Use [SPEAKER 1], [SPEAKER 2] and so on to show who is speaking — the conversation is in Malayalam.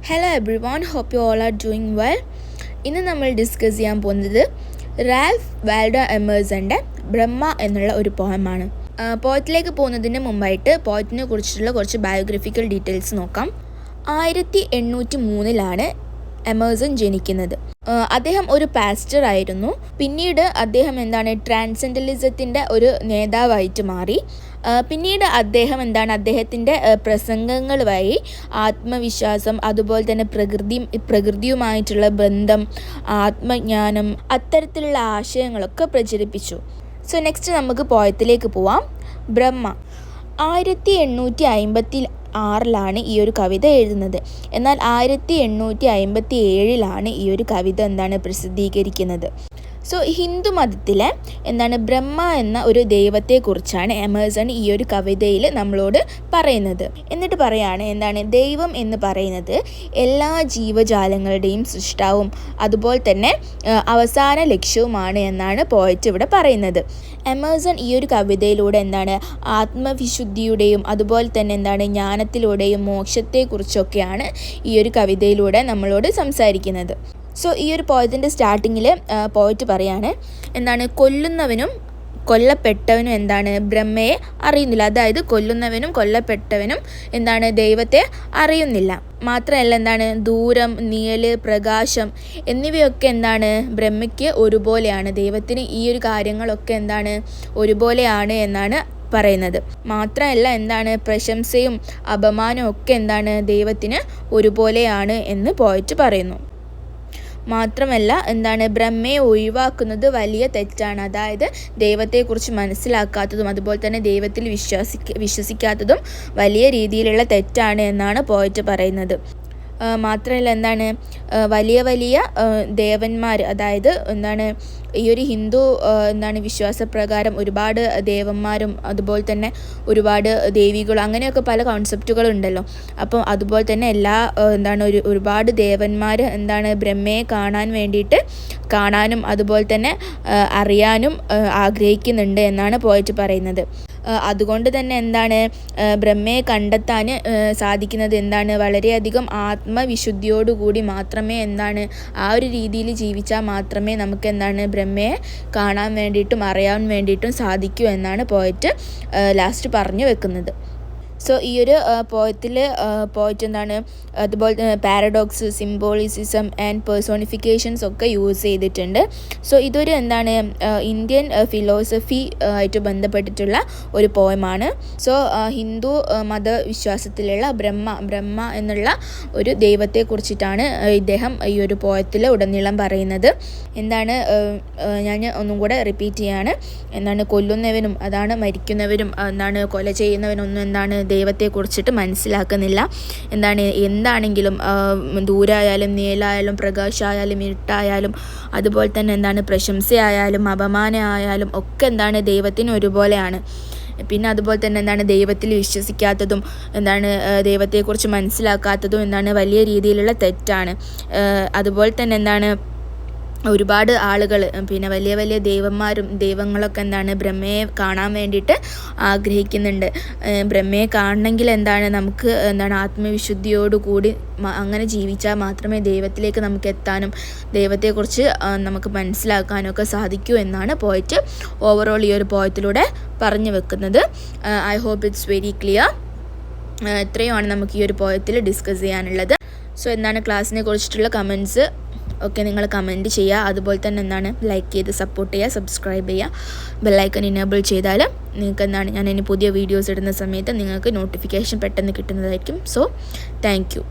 [SPEAKER 1] Hello everyone, hope you all are doing well. ഇന്ന് നമ്മൾ ഡിസ്കസ് ചെയ്യാൻ പോകുന്നത് റാൽഫ് വാൽഡോ എമേഴ്സൻ്റെ ബ്രഹ്മ എന്നുള്ള ഒരു പോയമാണ്. പോയത്തിലേക്ക് പോകുന്നതിന് മുമ്പായിട്ട് പോയത്തിനെ കുറിച്ചുള്ള കുറച്ച് ബയോഗ്രഫിക്കൽ ഡീറ്റെയിൽസ് നോക്കാം. 1803 എമേഴ്സൺ ജനിക്കുന്നത്. അദ്ദേഹം ഒരു പാസ്റ്റർ ആയിരുന്നു. പിന്നീട് അദ്ദേഹം ട്രാൻസെൻഡലിസത്തിൻ്റെ ഒരു നേതാവായിട്ട് മാറി. പിന്നീട് അദ്ദേഹത്തിൻ്റെ പ്രസംഗങ്ങൾ വഴി ആത്മവിശ്വാസം, അതുപോലെ തന്നെ പ്രകൃതിയുമായിട്ടുള്ള ബന്ധം, ആത്മജ്ഞാനം, അത്തരത്തിലുള്ള ആശയങ്ങളൊക്കെ പ്രചരിപ്പിച്ചു. സോ നെക്സ്റ്റ് നമുക്ക് പോയത്തിലേക്ക് പോവാം. ബ്രഹ്മ 1856 ഈ ഒരു കവിത എഴുതുന്നത്. എന്നാൽ 1857 ഈ ഒരു കവിത പ്രസിദ്ധീകരിക്കുന്നത്. സോ ഹിന്ദു മതത്തിലെ ബ്രഹ്മ എന്ന ഒരു ദൈവത്തെക്കുറിച്ചാണ് എമേഴ്സൺ ഈ ഒരു കവിതയിൽ നമ്മളോട് പറയുന്നത്. എന്നിട്ട് പറയാണ് ദൈവം എന്ന് പറയുന്നത് എല്ലാ ജീവജാലങ്ങളുടെയും സൃഷ്ടാവും അതുപോലെ തന്നെ അവസാന ലക്ഷ്യവുമാണ് എന്നാണ് പോയറ്റ് ഇവിടെ പറയുന്നത്. എമേഴ്സൺ ഈ ഒരു കവിതയിലൂടെ ആത്മവിശുദ്ധിയുടെയും അതുപോലെ തന്നെ ജ്ഞാനത്തിലൂടെയും മോക്ഷത്തെക്കുറിച്ചൊക്കെയാണ് ഈ ഒരു കവിതയിലൂടെ നമ്മളോട് സംസാരിക്കുന്നത്. സോ ഈ ഒരു പോയത്തിൻ്റെ സ്റ്റാർട്ടിങ്ങിൽ പോയറ്റ് പറയാണ് കൊല്ലുന്നവനും കൊല്ലപ്പെട്ടവനും ബ്രഹ്മയെ അറിയുന്നില്ല. അതായത് കൊല്ലുന്നവനും കൊല്ലപ്പെട്ടവനും ദൈവത്തെ അറിയുന്നില്ല. മാത്രമല്ല ദൂരം, നിഴൽ, പ്രകാശം എന്നിവയൊക്കെ ബ്രഹ്മയ്ക്ക് ഒരുപോലെയാണ്. ദൈവത്തിന് ഈ ഒരു കാര്യങ്ങളൊക്കെ ഒരുപോലെയാണ് എന്നാണ് പറയുന്നത്. മാത്രമല്ല പ്രശംസയും അപമാനവും ഒക്കെ ദൈവത്തിന് ഒരുപോലെയാണ് എന്ന് പോയറ്റ് പറയുന്നു. മാത്രമല്ല ബ്രഹ്മയെ ഒഴിവാക്കുന്നത് വലിയ തെറ്റാണ്. അതായത് ദൈവത്തെക്കുറിച്ച് മനസ്സിലാക്കാത്തതും അതുപോലെ തന്നെ ദൈവത്തിൽ വിശ്വസിക്കാത്തതും വലിയ രീതിയിലുള്ള തെറ്റാണ് എന്നാണ് പോയറ്റ് പറയുന്നത്. മാത്രമല്ല വലിയ വലിയ ദേവന്മാർ, അതായത് ഈ ഒരു ഹിന്ദു വിശ്വാസപ്രകാരം ഒരുപാട് ദേവന്മാരും അതുപോലെ തന്നെ ഒരുപാട് ദേവികളും അങ്ങനെയൊക്കെ പല കോൺസെപ്റ്റുകളുണ്ടല്ലോ. അപ്പം അതുപോലെ തന്നെ ഒരുപാട് ദേവന്മാർ ബ്രഹ്മയെ കാണാനും അതുപോലെ തന്നെ അറിയാനും ആഗ്രഹിക്കുന്നുണ്ട് എന്നാണ് പോയറ്റ് പറയുന്നത്. അതുകൊണ്ട് തന്നെ ബ്രഹ്മയെ കണ്ടെത്താൻ സാധിക്കുന്നത് വളരെയധികം ആത്മവിശുദ്ധിയോടുകൂടി മാത്രമേ ആ ഒരു രീതിയിൽ ജീവിച്ചാൽ മാത്രമേ നമുക്ക് ബ്രഹ്മയെ കാണാൻ വേണ്ടിയിട്ടും അറിയാൻ വേണ്ടിയിട്ടും സാധിക്കൂ എന്നാണ് പോയറ്റ് ലാസ്റ്റ് പറഞ്ഞു വെക്കുന്നത്. സോ ഈ ഒരു പോയറ്റ് അതുപോലെ പാരഡോക്സ്, സിംബോളിസിസം ആൻഡ് പേഴ്സോണിഫിക്കേഷൻസ് ഒക്കെ യൂസ് ചെയ്തിട്ടുണ്ട്. സോ ഇതൊരു ഇന്ത്യൻ ഫിലോസഫി ആയിട്ട് ബന്ധപ്പെട്ടിട്ടുള്ള ഒരു പോയമാണ്. സോ ഹിന്ദു മതവിശ്വാസത്തിലുള്ള ബ്രഹ്മ എന്നുള്ള ഒരു ദൈവത്തെക്കുറിച്ചിട്ടാണ് ഇദ്ദേഹം ഈ ഒരു പോയത്തിൽ ഉടനീളം പറയുന്നത്. ഞാൻ ഒന്നും കൂടെ റിപ്പീറ്റ് ചെയ്യാണ്. കൊല്ലുന്നവനും മരിക്കുന്നവരും കൊല ചെയ്യുന്നവനൊന്നും ദൈവത്തെക്കുറിച്ചിട്ട് മനസ്സിലാക്കുന്നില്ല. എന്താണെങ്കിലും ദൂരായാലും നിഴലായാലും പ്രകാശമായാലും ഇരുട്ടായാലും അതുപോലെ തന്നെ പ്രശംസയായാലും അപമാനമായാലും ഒക്കെ ദൈവത്തിന് ഒരുപോലെയാണ്. പിന്നെ അതുപോലെ തന്നെ ദൈവത്തിൽ വിശ്വസിക്കാത്തതും ദൈവത്തെക്കുറിച്ച് മനസ്സിലാക്കാത്തതും വലിയ രീതിയിലുള്ള തെറ്റാണ്. അതുപോലെ തന്നെ ഒരുപാട് ആളുകൾ വലിയ വലിയ ദൈവങ്ങളൊക്കെ ബ്രഹ്മയെ കാണാൻ വേണ്ടിയിട്ട് ആഗ്രഹിക്കുന്നുണ്ട്. ബ്രഹ്മയെ കാണണമെങ്കിൽ നമുക്ക് ആത്മവിശുദ്ധിയോടുകൂടി അങ്ങനെ ജീവിച്ചാൽ മാത്രമേ ദൈവത്തിലേക്ക് നമുക്ക് എത്താനും ദൈവത്തെക്കുറിച്ച് നമുക്ക് മനസ്സിലാക്കാനും ഒക്കെ സാധിക്കൂ എന്നാണ് പോയറ്റ് ഓവറോൾ ഈ ഒരു പോയത്തിലൂടെ പറഞ്ഞു വെക്കുന്നത്. I hope it's very clear. ഇത്രയുമാണ് നമുക്ക് ഈ ഒരു പോയത്തിൽ ഡിസ്കസ് ചെയ്യാനുള്ളത്. സോ ക്ലാസ്സിനെ കുറിച്ചിട്ടുള്ള കമൻറ്റ്സ് ഒക്കെ നിങ്ങൾ കമൻറ്റ് ചെയ്യുക. അതുപോലെ തന്നെ ലൈക്ക് ചെയ്ത് സപ്പോർട്ട് ചെയ്യുക, സബ്സ്ക്രൈബ് ചെയ്യുക. ബെല്ലൈക്കൺ ഇനേബിൾ ചെയ്താൽ നിങ്ങൾക്ക് ഞാൻ ഇനി പുതിയ വീഡിയോസ് ഇടുന്ന സമയത്ത് നിങ്ങൾക്ക് നോട്ടിഫിക്കേഷൻ പെട്ടെന്ന് കിട്ടുന്നതായിരിക്കും. So thank you.